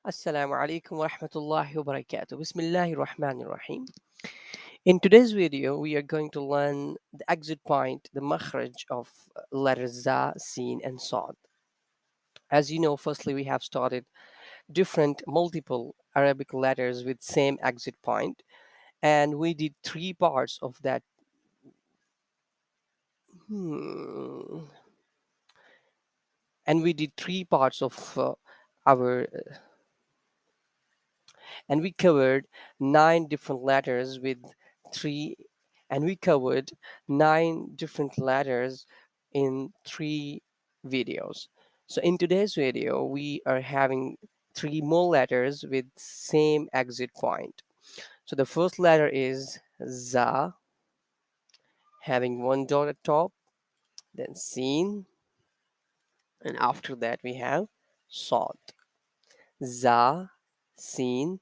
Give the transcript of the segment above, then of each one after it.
Assalamu alaikum wa rahmatullahi wa barakatuh. Bismillahir Rahmanir Rahim. In today's video, we are going to learn the exit point, the makhraj of letters za, sin, and sad. As you know, firstly, we have started different multiple Arabic letters with same exit point, and we did three parts of that. Hmm. And we did three parts of our and we covered nine different letters with three and we covered nine different letters in three videos. So in today's video we are having three more letters with same exit point. So the first letter is za, having one dot at top, then sin, and after that we have sod. Za, sin,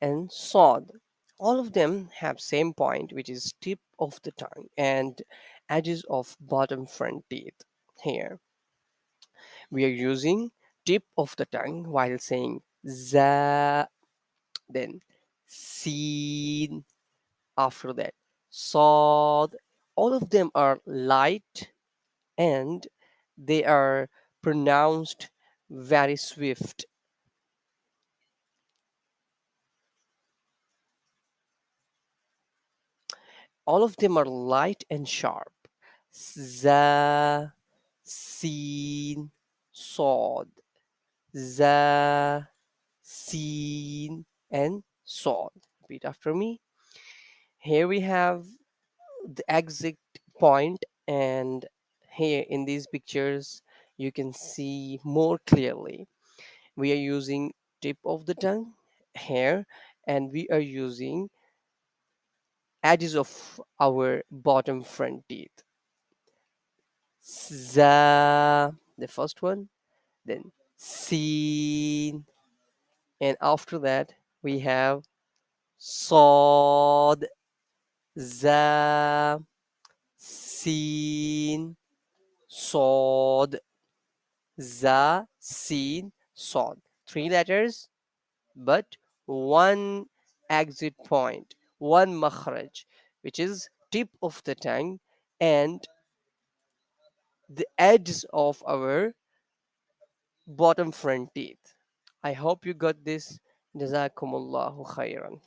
and sod. All of them have same point, which is tip of the tongue and edges of bottom front teeth. Here we are using tip of the tongue while saying za, then sin, after that sod. All of them are light and they are pronounced very swift. All of them are light and sharp. Za, sin, sod. Za, sin, and sod. Repeat after me. Here we have the exit point, and here in these pictures, you can see more clearly. We are using tip of the tongue here, and we are using edges of our bottom front teeth. Za, the first one, then sin, and after that we have sod, za, sin, sod, za, sin, sod. Three letters, but one exit point, one makhraj, which is tip of the tongue and the edges of our bottom front teeth. I hope you got this. Jazakumullahu khairan.